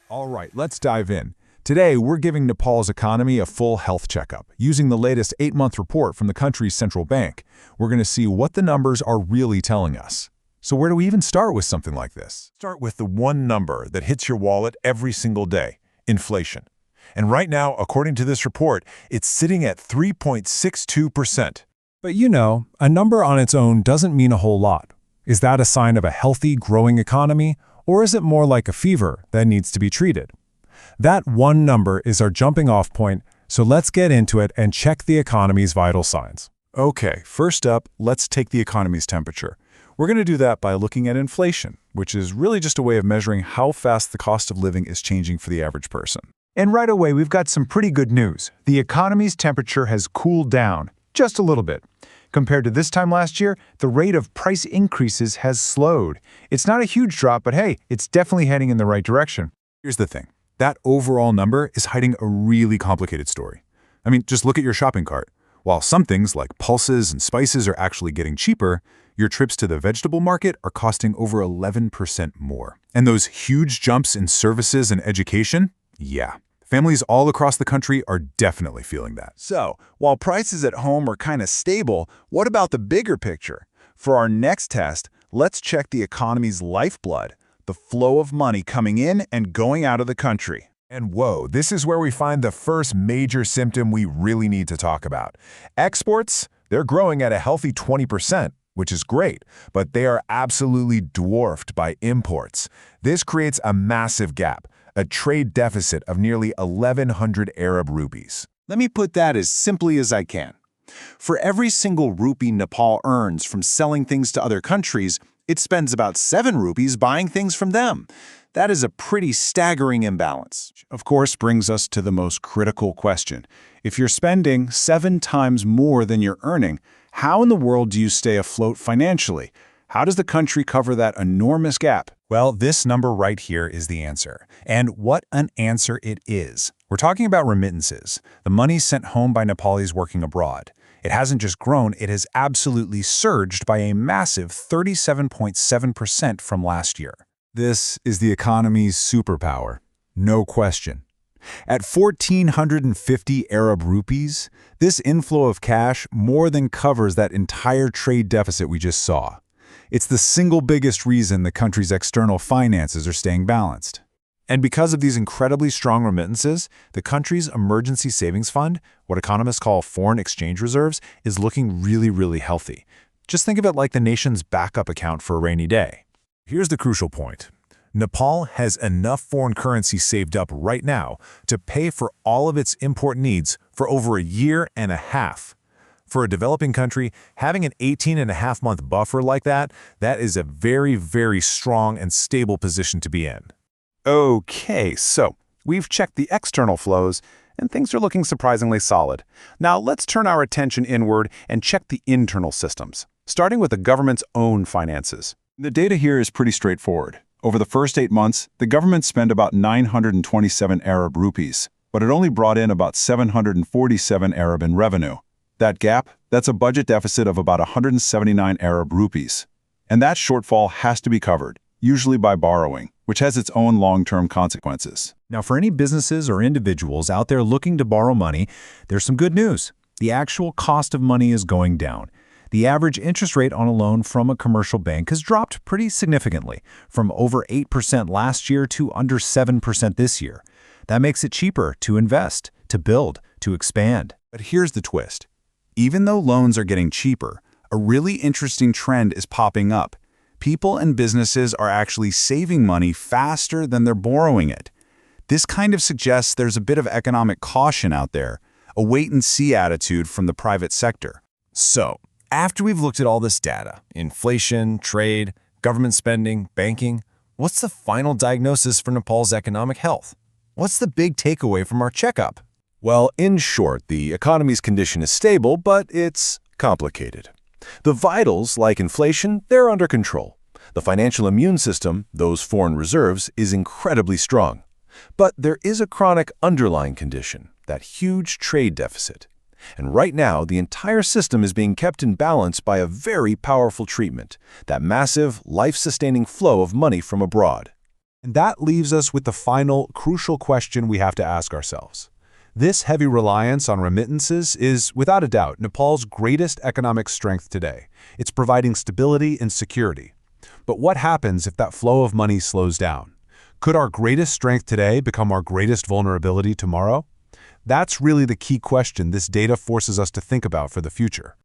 All right, let's dive in. Today, we're giving Nepal's economy a full health checkup, using the latest 8-month report from the country's central bank. We're going to see what the numbers are really telling us. So where do we even start with something like this? Start with the one number that hits your wallet every single day, inflation. And right now, according to this report, it's sitting at 3.62%. But a number on its own doesn't mean a whole lot. Is that a sign of a healthy, growing economy, or is it more like a fever that needs to be treated? That one number is our jumping-off point, so let's get into it and check the economy's vital signs. Okay, first up, let's take the economy's temperature. We're going to do that by looking at inflation, which is really just a way of measuring how fast the cost of living is changing for the average person. And right away, we've got some pretty good news. The economy's temperature has cooled down, just a little bit. Compared to this time last year, the rate of price increases has slowed. It's not a huge drop, but hey, it's definitely heading in the right direction. Here's the thing. That overall number is hiding a really complicated story. I mean, just look at your shopping cart. While some things like pulses and spices are actually getting cheaper, your trips to the vegetable market are costing over 11% more. And those huge jumps in services and education? Yeah. Families all across the country are definitely feeling that. So, while prices at home are kind of stable, what about the bigger picture? For our next test, let's check the economy's lifeblood, the flow of money coming in and going out of the country. And whoa, this is where we find the first major symptom we really need to talk about. Exports, they're growing at a healthy 20%, which is great, but they are absolutely dwarfed by imports. This creates a massive gap, a trade deficit of nearly 1,100 Arab rupees. Let me put that as simply as I can. For every single rupee Nepal earns from selling things to other countries, it spends about 7 rupees buying things from them. That is a pretty staggering imbalance. Of course, brings us to the most critical question. If you're spending 7 times more than you're earning, how in the world do you stay afloat financially? How does the country cover that enormous gap? Well, this number right here is the answer. And what an answer it is. We're talking about remittances, the money sent home by Nepalis working abroad. It hasn't just grown, it has absolutely surged by a massive 37.7% from last year. This is the economy's superpower, no question. At 1,450 Arab rupees, this inflow of cash more than covers that entire trade deficit we just saw. It's the single biggest reason the country's external finances are staying balanced. And because of these incredibly strong remittances, the country's emergency savings fund, what economists call foreign exchange reserves, is looking really healthy. Just think of it like the nation's backup account for a rainy day. Here's the crucial point. Nepal has enough foreign currency saved up right now to pay for all of its import needs for over a year and a half. For a developing country, having an 18-and-a-half-month buffer like that is a very strong and stable position to be in. Okay, so we've checked the external flows, and things are looking surprisingly solid. Now let's turn our attention inward and check the internal systems, starting with the government's own finances. The data here is pretty straightforward. Over the first 8 months, the government spent about 927 Arab rupees, but it only brought in about 747 Arab in revenue. That gap, that's a budget deficit of about 179 Arab rupees. And that shortfall has to be covered, usually by borrowing, which has its own long-term consequences. Now, for any businesses or individuals out there looking to borrow money, there's some good news. The actual cost of money is going down. The average interest rate on a loan from a commercial bank has dropped pretty significantly, from over 8% last year to under 7% this year. That makes it cheaper to invest, to build, to expand. But here's the twist. Even though loans are getting cheaper, a really interesting trend is popping up. People and businesses are actually saving money faster than they're borrowing it. This kind of suggests there's a bit of economic caution out there, a wait-and-see attitude from the private sector. So, after we've looked at all this data, inflation, trade, government spending, banking, what's the final diagnosis for Nepal's economic health? What's the big takeaway from our checkup? Well, in short, the economy's condition is stable, but it's complicated. The vitals, like inflation, they're under control. The financial immune system, those foreign reserves, is incredibly strong. But there is a chronic underlying condition, that huge trade deficit. And right now, the entire system is being kept in balance by a very powerful treatment, that massive, life-sustaining flow of money from abroad. And that leaves us with the final, crucial question we have to ask ourselves. This heavy reliance on remittances is, without a doubt, Nepal's greatest economic strength today. It's providing stability and security. But what happens if that flow of money slows down? Could our greatest strength today become our greatest vulnerability tomorrow? That's really the key question this data forces us to think about for the future.